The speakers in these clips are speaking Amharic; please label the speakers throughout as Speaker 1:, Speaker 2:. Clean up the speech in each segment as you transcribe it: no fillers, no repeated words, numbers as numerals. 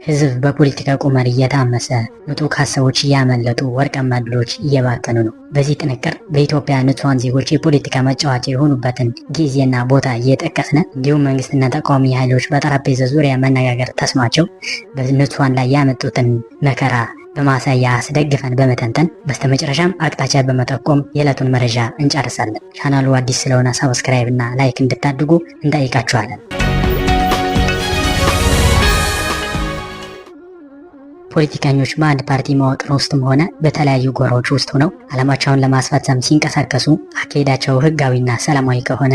Speaker 1: ህዝብ በፖለቲካ ቁማር እየታመሰ ምጡቅ ሀሳቦች እያመለጡ ወርቃማ ዕድሎች እየባከኑ ነው። በዚህ ጥንቅር በኢትዮጵያ ንጹሃን ዜጎች የፖለቲካ መጫወቻ የሆኑበትን ጊዜና ቦታ እየጠቀስን እንዲሁም መንግስትና ተቃዋሚ ኃይሎች በጠረጴዛ ዙሪያ መነጋገር ተስኗቸው በንጹሃን ላይ ያመጡትን መከራ በማሳያ አስደግፈን በመተንተን በስተመጨረሻም አቅጣጫ በመጠቆም የዕለቱን መረጃ እንጨርሳለን። ቻናሉ አዲስ ስለሆነ ሰብስክራይብ እና ላይክ እንድታድርጉ እንጠይቃችኋለን። ፖለቲከኞች በአንድ ፓርቲ መዋቅር ውስጥም ሆነ በተለያዩ ጎራዎች ውስጥ ሆነው ዓላማቸውን ለማስፈጸም ሲንቀሳቀሱ አካሄዳቸው ህጋዊና ሰላማዊ ከሆነ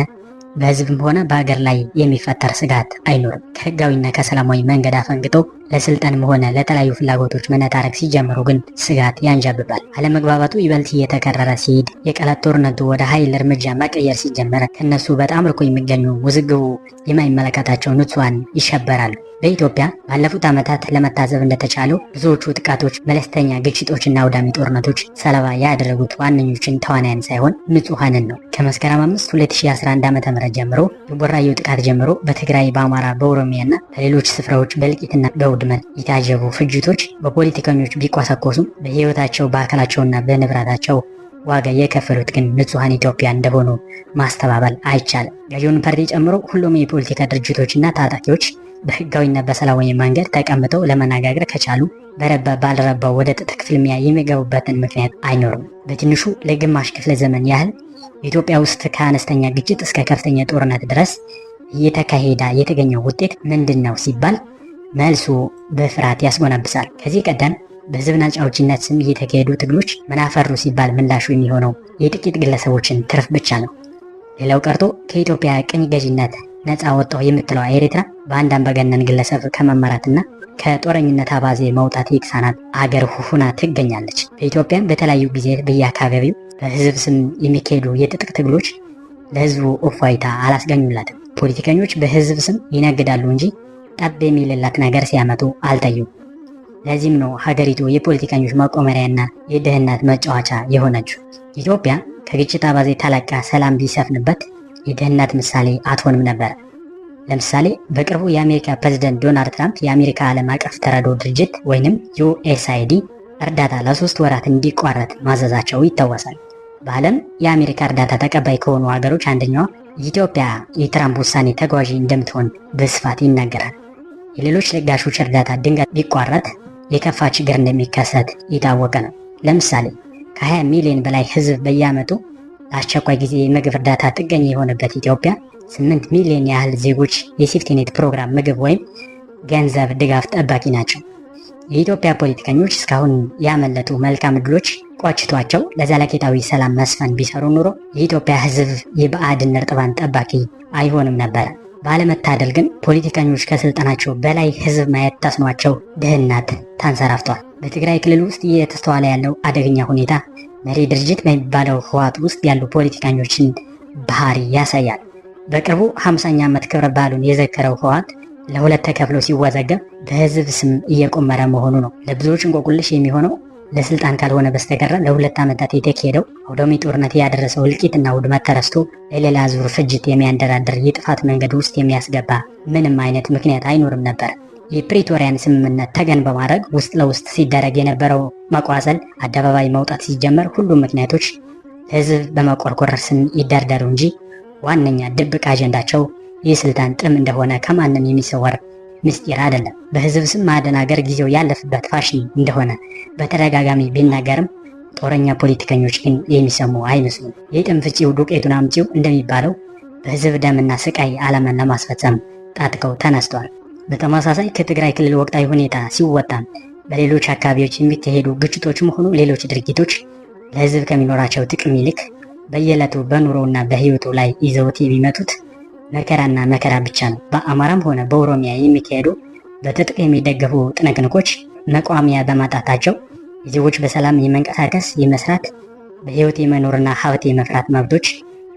Speaker 1: በህዝብም ሆነ በሀገር ላይ የሚፈጠር ስጋት አይኖርም። ከህጋዊና ከሰላማዊ መንገድ አፈንግጦ ለስልጣንም ሆነ ለተለያዩ ፍላጎቶች መነታረክ ሲጀምሩ ግን ስጋት ያንዣብባል። አለመግባባቱ ይበልጥ እየተከረረ ሲሄድ፣ የቃላት ጦርነቱ ወደ ኃይል እርምጃ መቀየር ሲጀመር ከነሱ በጣም ርቆ የሚገኙ ውዝግቡ የማይመለከታቸው ንጹሃን ይሸበራሉ። በኢትዮጵያ ባለፉት ዓመታት ለመታዘብ እንደተቻለው ብዙዎቹ ጥቃቶች፣ መለስተኛ ግጭቶችና አውዳሚ ጦርነቶች ሰለባ ያደረጉት ዋነኞችን ተዋናያን ሳይሆን ንጹሃንን ነው። ከመስከረም 5 2011 ዓ.ም ጀምሮ የቦራዩ ጥቃት ጀምሮ በትግራይ፣ በአማራ፣ በኦሮሚያና በሌሎች ስፍራዎች በእልቂትና በውድመት የታጀቡ ፍጅቶች በፖለቲከኞች ቢቆሰቆሱም በህይወታቸው በአካላቸውና በንብረታቸው ዋጋ የከፈሉት ግን ንጹሃን ኢትዮጵያ እንደሆኑ ማስተባበል አይቻልም። ገዢውን ፓርቲ ጨምሮ ሁሉም የፖለቲካ ድርጅቶችና ታጣቂዎች በህጋዊና በሰላማዊ መንገድ ተቀምጠው ለመነጋገር ከቻሉ በረባ ባልረባው ወደ ትጥቅ ፍልሚያ የሚገቡበትን ምክንያት አይኖርም። በትንሹ ለግማሽ ክፍለ ዘመን ያህል ኢትዮጵያ ውስጥ ከአነስተኛ ግጭት እስከ ከፍተኛ ጦርነት ድረስ እየተካሄደ የተገኘው ውጤት ምንድን ነው ሲባል መልሱ በፍርሃት ያስጎነብሳል። ከዚህ ቀደም በህዝብ ነፃ አውጪነት ስም እየተካሄዱ ትግሎች ምን አፈሩ ሲባል ምላሹ የሚሆነው የጥቂት ግለሰቦችን ትርፍ ብቻ ነው። ሌላው ቀርቶ ከኢትዮጵያ ቅኝ ገዢነት ነፃ ወጣሁ የምትለው ኤርትራ በአንድ አምባገነን ግለሰብ ከመመራትና ከጦረኝነት አባዜ መውጣት የተሳናት አገር ሁና ትገኛለች። በኢትዮጵያም በተለያዩ ጊዜ በየአካባቢው በህዝብ ስም የሚካሄዱ የትጥቅ ትግሎች ለህዝቡ እፎይታ አላስገኙላትም። ፖለቲከኞች በህዝብ ስም ይነግዳሉ እንጂ ጠብ የሚልላት ነገር ሲያመጡ አልታዩም። ለዚህም ነው ሀገሪቱ የፖለቲከኞች መቆመሪያና የድህነት መጫወቻ የሆነችው። ኢትዮጵያ ከግጭት አባዜ ተለቃ ሰላም ቢሰፍንበት የድህነት ምሳሌ አትሆንም ነበር። ለምሳሌ በቅርቡ የአሜሪካ ፕሬዝዳንት ዶናልድ ትራምፕ የአሜሪካ ዓለም አቀፍ ተራድኦ ድርጅት ወይንም ዩኤስአይዲ እርዳታ ለ3 ወራት እንዲቋረጥ ማዘዛቸው ይታወሳል። በዓለም የአሜሪካ እርዳታ ተቀባይ ከሆኑ ሀገሮች አንደኛዋ ኢትዮጵያ የትራምፕ ውሳኔ ተጓዥ እንደምትሆን በስፋት ይነገራል። የሌሎች ለጋሾች እርዳታ ድንገት ቢቋረጥ የከፋ ችግር እንደሚከሰት የታወቀ ነው። ለምሳሌ ከ20 ሚሊዮን በላይ ህዝብ በየዓመቱ ለአስቸኳይ ጊዜ የምግብ እርዳታ ጥገኛ የሆነበት ኢትዮጵያ 8 ሚሊዮን ያህል ዜጎች የሴፍቲኔት ፕሮግራም ምግብ ወይም ገንዘብ ድጋፍ ጠባቂ ናቸው። የኢትዮጵያ ፖለቲከኞች እስካሁን ያመለጡ መልካም ዕድሎች ቆጭቷቸው ለዘለቄታዊ ሰላም መስፈን ቢሰሩ ኑሮ የኢትዮጵያ ህዝብ የብአዴን እርጥባን ጠባቂ አይሆንም ነበር። ባለመታደል ግን ፖለቲከኞች ከስልጣናቸው በላይ ህዝብ ማየት ተስኗቸው ድህነት ተንሰራፍቷል። በትግራይ ክልል ውስጥ እየተስተዋለ ያለው አደገኛ ሁኔታ መሪ ድርጅት በሚባለው ህወሓት ውስጥ ያሉ ፖለቲከኞችን ባህሪ ያሳያል። በቅርቡ 50ኛ ዓመት ክብረ በዓሉን የዘከረው ህወሓት ለሁለት ተከፍሎ ሲወዘገብ በህዝብ ስም እየቆመረ መሆኑ ነው። ለብዙዎች እንቆቅልሽ የሚሆነው ለስልጣን ካልሆነ በስተቀር ለሁለት ዓመታት የተካሄደው አውዳሚ ጦርነት ያደረሰው እልቂትና ውድመት ተረስቶ ለሌላ ዙር ፍጅት የሚያንደራድር የጥፋት መንገድ ውስጥ የሚያስገባ ምንም አይነት ምክንያት አይኖርም ነበር። የፕሪቶሪያን ስምምነት ተገን በማድረግ ውስጥ ለውስጥ ሲደረግ የነበረው መቋሰል አደባባይ መውጣት ሲጀመር ሁሉም ምክንያቶች ለህዝብ በመቆርቆር ስም ይደርደሩ እንጂ ዋነኛ ድብቅ አጀንዳቸው የስልጣን ጥም እንደሆነ ከማንም የሚሰወር ምስጢር አይደለም። በህዝብ ስም ማደናገር ጊዜው ያለፈበት ፋሽን እንደሆነ በተደጋጋሚ ቢናገርም ጦረኛ ፖለቲከኞች ግን የሚሰሙ አይመስሉም። የጥም ፍጪው ዱቄቱን አምጪው እንደሚባለው በህዝብ ደምና ስቃይ ዓላማን ለማስፈጸም ጣጥቀው ተነስተዋል። በተመሳሳይ ከትግራይ ክልል ወቅታዊ ሁኔታ ሲወጣም በሌሎች አካባቢዎች የሚካሄዱ ግጭቶችም ሆኑ ሌሎች ድርጊቶች ለህዝብ ከሚኖራቸው ጥቅም ይልቅ በየዕለቱ በኑሮውና በህይወቱ ላይ ይዘውት የሚመጡት መከራና መከራ ብቻ ነው። በአማራም ሆነ በኦሮሚያ የሚካሄዱ በትጥቅ የሚደገፉ ጥንቅንቆች መቋሚያ በማጣታቸው የዜጎች በሰላም የመንቀሳቀስ፣ የመስራት፣ በህይወት የመኖርና ሀብት የመፍራት መብቶች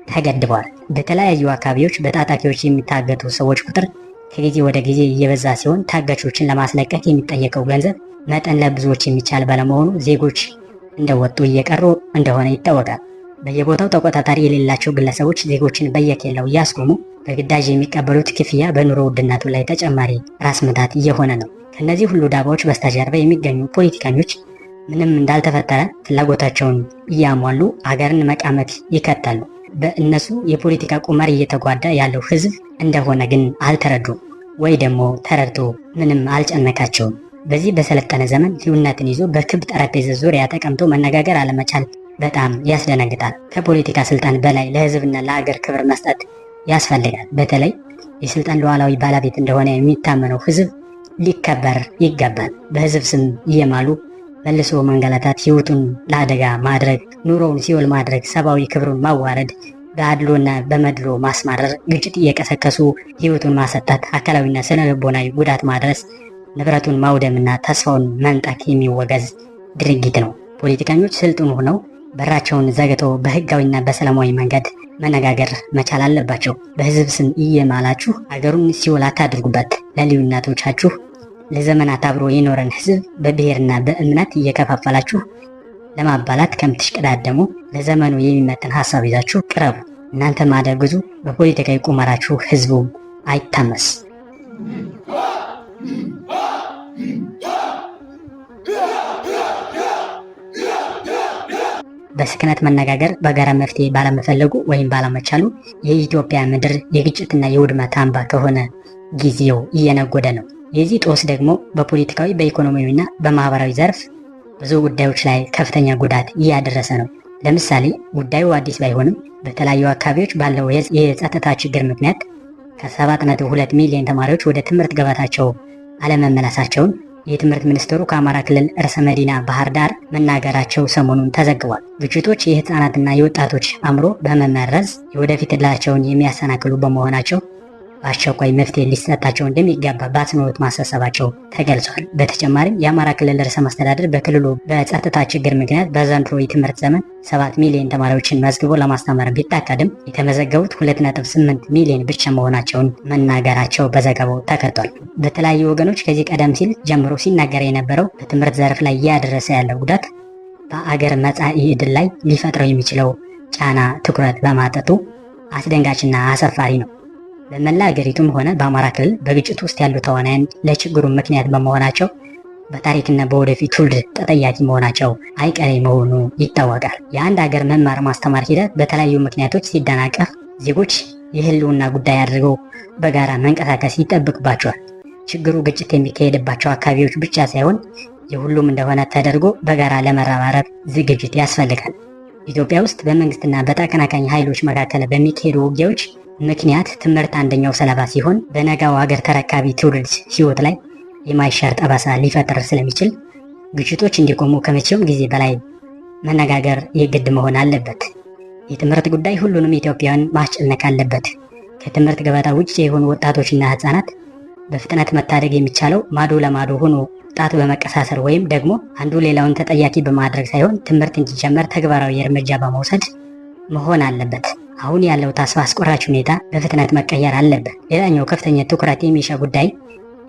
Speaker 1: ተገድበዋል። በተለያዩ አካባቢዎች በታጣቂዎች የሚታገቱ ሰዎች ቁጥር ከጊዜ ወደ ጊዜ እየበዛ ሲሆን ታጋቾችን ለማስለቀቅ የሚጠየቀው ገንዘብ መጠን ለብዙዎች የሚቻል ባለመሆኑ ዜጎች እንደወጡ እየቀሩ እንደሆነ ይታወቃል። በየቦታው ተቆጣጣሪ የሌላቸው ግለሰቦች ዜጎችን በየኬላው እያስቆሙ በግዳጅ የሚቀበሉት ክፍያ በኑሮ ውድነቱ ላይ ተጨማሪ ራስ ምታት እየሆነ ነው። ከነዚህ ሁሉ ዳባዎች በስተጀርባ የሚገኙ ፖለቲከኞች ምንም እንዳልተፈጠረ ፍላጎታቸውን እያሟሉ አገርን መቃመት ይከተሉ። በእነሱ የፖለቲካ ቁማር እየተጓዳ ያለው ህዝብ እንደሆነ ግን አልተረዱም፣ ወይ ደግሞ ተረድቶ ምንም አልጨነቃቸውም። በዚህ በሰለጠነ ዘመን ልዩነትን ይዞ በክብ ጠረጴዛ ዙሪያ ተቀምጦ መነጋገር አለመቻል በጣም ያስደነግጣል። ከፖለቲካ ስልጣን በላይ ለህዝብና ለሀገር ክብር መስጠት ያስፈልጋል። በተለይ የስልጣን ሉዓላዊ ባለቤት እንደሆነ የሚታመነው ህዝብ ሊከበር ይገባል። በህዝብ ስም እየማሉ መልሶ መንገላታት፣ ህይወቱን ለአደጋ ማድረግ፣ ኑሮውን ሲኦል ማድረግ፣ ሰብአዊ ክብሩን ማዋረድ፣ በአድሎና በመድሎ ማስማረር፣ ግጭት እየቀሰቀሱ ህይወቱን ማሰጣት፣ አካላዊና ስነ ልቦናዊ ጉዳት ማድረስ፣ ንብረቱን ማውደምና ተስፋውን መንጠቅ የሚወገዝ ድርጊት ነው። ፖለቲከኞች ስልጡን ሆነው በራቸውን ዘግተው በህጋዊና በሰላማዊ መንገድ መነጋገር መቻል አለባቸው። በህዝብ ስም እየማላችሁ አገሩን ሲኦል አታድርጉበት። ለልዩነቶቻችሁ ለዘመናት አብሮ የኖረን ህዝብ በብሔርና በእምነት እየከፋፈላችሁ ለማባላት ከምትሽቀዳደሙ ለዘመኑ የሚመጥን ሀሳብ ይዛችሁ ቅረቡ። እናንተ ማደግዙ፣ በፖለቲካዊ ቁማራችሁ ህዝቡ አይታመስ። በስክነት መነጋገር በጋራ መፍትሄ ባለመፈለጉ ወይም ባለመቻሉ የኢትዮጵያ ምድር የግጭትና የውድመት አምባ ከሆነ ጊዜው እየነጎደ ነው። የዚህ ጦስ ደግሞ በፖለቲካዊ በኢኮኖሚያዊና በማህበራዊ ዘርፍ ብዙ ጉዳዮች ላይ ከፍተኛ ጉዳት እያደረሰ ነው። ለምሳሌ ጉዳዩ አዲስ ባይሆንም በተለያዩ አካባቢዎች ባለው የጸጥታ ችግር ምክንያት ከ7.2 ሚሊዮን ተማሪዎች ወደ ትምህርት ገበታቸው አለመመለሳቸውን የትምህርት ሚኒስትሩ ከአማራ ክልል ርዕሰ መዲና ባህር ዳር መናገራቸው ሰሞኑን ተዘግቧል። ግጭቶች የህፃናትና የወጣቶች አእምሮ በመመረዝ የወደፊት ዕድላቸውን የሚያሰናክሉ በመሆናቸው በአስቸኳይ መፍትሄ ሊሰጣቸው እንደሚገባ በአጽንኦት ማሳሰባቸው ተገልጿል። በተጨማሪም የአማራ ክልል ርዕሰ መስተዳድር በክልሉ በጸጥታ ችግር ምክንያት በዘንድሮ የትምህርት ዘመን 7 ሚሊዮን ተማሪዎችን መዝግቦ ለማስተማር ቢታቀድም የተመዘገቡት 2.8 ሚሊዮን ብቻ መሆናቸውን መናገራቸው በዘገባው ተከቷል። በተለያዩ ወገኖች ከዚህ ቀደም ሲል ጀምሮ ሲናገር የነበረው በትምህርት ዘርፍ ላይ እያደረሰ ያለው ጉዳት በአገር መጻኢ ዕድል ላይ ሊፈጥረው የሚችለው ጫና ትኩረት በማጠጡ አስደንጋጭና አሳፋሪ ነው። በመላ አገሪቱም ሆነ በአማራ ክልል በግጭት ውስጥ ያሉ ተዋናያን ለችግሩ ምክንያት በመሆናቸው በታሪክና በወደፊት ትውልድ ተጠያቂ መሆናቸው አይቀሬ መሆኑ ይታወቃል። የአንድ ሀገር መማር ማስተማር ሂደት በተለያዩ ምክንያቶች ሲደናቀፍ ዜጎች የህልውና ጉዳይ አድርገው በጋራ መንቀሳቀስ ይጠብቅባቸዋል። ችግሩ ግጭት የሚካሄድባቸው አካባቢዎች ብቻ ሳይሆን የሁሉም እንደሆነ ተደርጎ በጋራ ለመረባረብ ዝግጅት ያስፈልጋል። ኢትዮጵያ ውስጥ በመንግስትና በተቀናቃኝ ኃይሎች መካከል በሚካሄዱ ውጊያዎች ምክንያት ትምህርት አንደኛው ሰለባ ሲሆን በነጋው ሀገር ተረካቢ ትውልድ ህይወት ላይ የማይሻር ጠባሳ ሊፈጥር ስለሚችል ግጭቶች እንዲቆሙ ከመቼውም ጊዜ በላይ መነጋገር የግድ መሆን አለበት። የትምህርት ጉዳይ ሁሉንም ኢትዮጵያውያን ማስጨነቅ አለበት። ከትምህርት ገበታ ውጭ የሆኑ ወጣቶችና ህፃናት በፍጥነት መታደግ የሚቻለው ማዶ ለማዶ ሆኖ ጣት በመቀሳሰር ወይም ደግሞ አንዱ ሌላውን ተጠያቂ በማድረግ ሳይሆን ትምህርት እንዲጀመር ተግባራዊ እርምጃ በመውሰድ መሆን አለበት። አሁን ያለው ተስፋ አስቆራጭ ሁኔታ በፍጥነት መቀየር አለበት። ሌላኛው ከፍተኛ ትኩረት የሚሻ ጉዳይ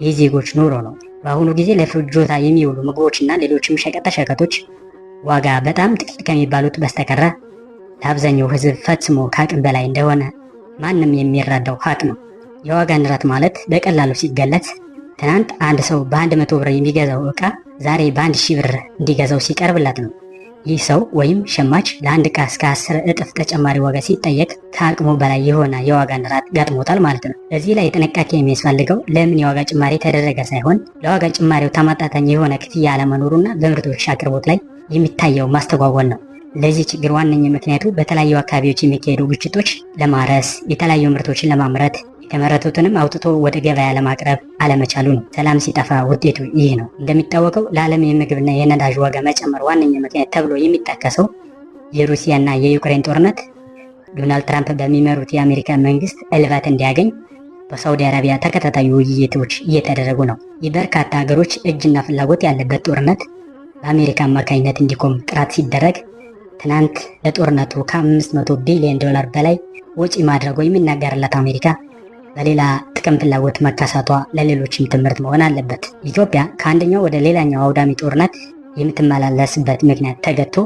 Speaker 1: የዜጎች ኑሮ ነው። በአሁኑ ጊዜ ለፍጆታ የሚውሉ ምግቦችና ሌሎችም ሸቀጦች ዋጋ በጣም ጥቂት ከሚባሉት በስተቀር ለአብዛኛው ህዝብ ፈጽሞ ከአቅም በላይ እንደሆነ ማንም የሚረዳው ሀቅ ነው። የዋጋ ንረት ማለት በቀላሉ ሲገለጽ ትናንት አንድ ሰው በ100 ብር የሚገዛው ዕቃ ዛሬ በ1000 ብር እንዲገዛው ሲቀርብለት ነው። ይህ ሰው ወይም ሸማች ለአንድ ዕቃ እስከ 10 እጥፍ ተጨማሪ ዋጋ ሲጠየቅ ከአቅሙ በላይ የሆነ የዋጋ ንረት ገጥሞታል ማለት ነው። እዚህ ላይ ጥንቃቄ የሚያስፈልገው ለምን የዋጋ ጭማሪ ተደረገ ሳይሆን ለዋጋ ጭማሪው ተመጣጣኝ የሆነ ክፍያ አለመኖሩና በምርቶች አቅርቦት ላይ የሚታየው ማስተጓጎል ነው። ለዚህ ችግር ዋነኛ ምክንያቱ በተለያዩ አካባቢዎች የሚካሄዱ ግጭቶች ለማረስ የተለያዩ ምርቶችን ለማምረት የተመረቱትንም አውጥቶ ወደ ገበያ ለማቅረብ አለመቻሉ ነው። ሰላም ሲጠፋ ውጤቱ ይህ ነው። እንደሚታወቀው ለዓለም የምግብና የነዳጅ ዋጋ መጨመር ዋነኛ ምክንያት ተብሎ የሚጠቀሰው የሩሲያና የዩክሬን ጦርነት ዶናልድ ትራምፕ በሚመሩት የአሜሪካ መንግስት እልባት እንዲያገኝ በሳውዲ አረቢያ ተከታታይ ውይይቶች እየተደረጉ ነው። የበርካታ ሀገሮች እጅና ፍላጎት ያለበት ጦርነት በአሜሪካ አማካኝነት እንዲቆም ጥረት ሲደረግ ትናንት ለጦርነቱ ከ500 ቢሊዮን ዶላር በላይ ወጪ ማድረጉ የሚናገርላት አሜሪካ በሌላ ጥቅም ፍላጎት መካሳቷ ለሌሎችም ትምህርት መሆን አለበት። ኢትዮጵያ ከአንደኛው ወደ ሌላኛው አውዳሚ ጦርነት የምትመላለስበት ምክንያት ተገቶ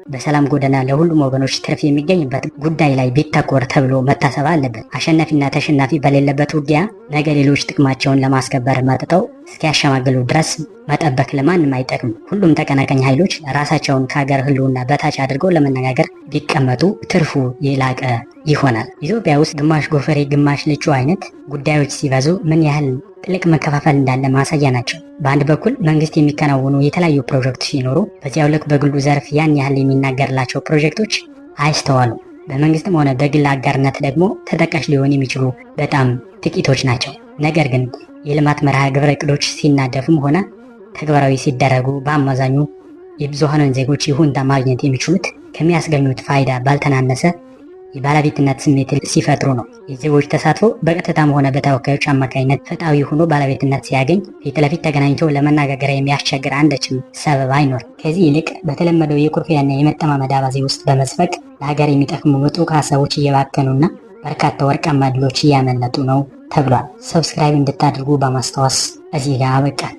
Speaker 1: በሰላም ጎዳና ለሁሉም ወገኖች ትርፍ የሚገኝበት ጉዳይ ላይ ቢተኮር ተብሎ መታሰብ አለበት። አሸናፊና ተሸናፊ በሌለበት ውጊያ ነገ ሌሎች ጥቅማቸውን ለማስከበር መጥተው እስኪያሸማግሉ ድረስ መጠበቅ ለማንም አይጠቅም። ሁሉም ተቀናቃኝ ኃይሎች ራሳቸውን ከሀገር ህልውና በታች አድርገው ለመነጋገር ቢቀመጡ ትርፉ የላቀ ይሆናል። ኢትዮጵያ ውስጥ ግማሽ ጎፈሬ ግማሽ ልጩ አይነት ጉዳዮች ሲበዙ ምን ያህል ጥልቅ መከፋፈል እንዳለ ማሳያ ናቸው። በአንድ በኩል መንግስት የሚከናወኑ የተለያዩ ፕሮጀክቶች ሲኖሩ፣ በዚያው ልክ በግሉ ዘርፍ ያን ያህል የሚናገርላቸው ፕሮጀክቶች አይስተዋሉም። በመንግስትም ሆነ በግል አጋርነት ደግሞ ተጠቃሽ ሊሆን የሚችሉ በጣም ጥቂቶች ናቸው። ነገር ግን የልማት መርሃ ግብረ እቅዶች ሲናደፉም ሆነ ተግባራዊ ሲደረጉ በአማዛኙ የብዙሃኑን ዜጎች ይሁንታ ማግኘት የሚችሉት ከሚያስገኙት ፋይዳ ባልተናነሰ የባለቤትነት ስሜት ሲፈጥሩ ነው። የዜጎች ተሳትፎ በቀጥታም ሆነ በተወካዮች አማካኝነት ፍትሃዊ ሆኖ ባለቤትነት ሲያገኝ ፊት ለፊት ተገናኝቶ ለመነጋገር የሚያስቸግር አንዳችም ሰበብ አይኖር። ከዚህ ይልቅ በተለመደው የኩርፊያና የመጠማመድ አባዜ ውስጥ በመዝፈቅ ለሀገር የሚጠቅሙ ምጡቅ ሀሳቦች እየባከኑና በርካታ ወርቃማ ዕድሎች እያመለጡ ነው ተብሏል። ሰብስክራይብ እንድታደርጉ በማስታወስ እዚህ ጋር አበቃል።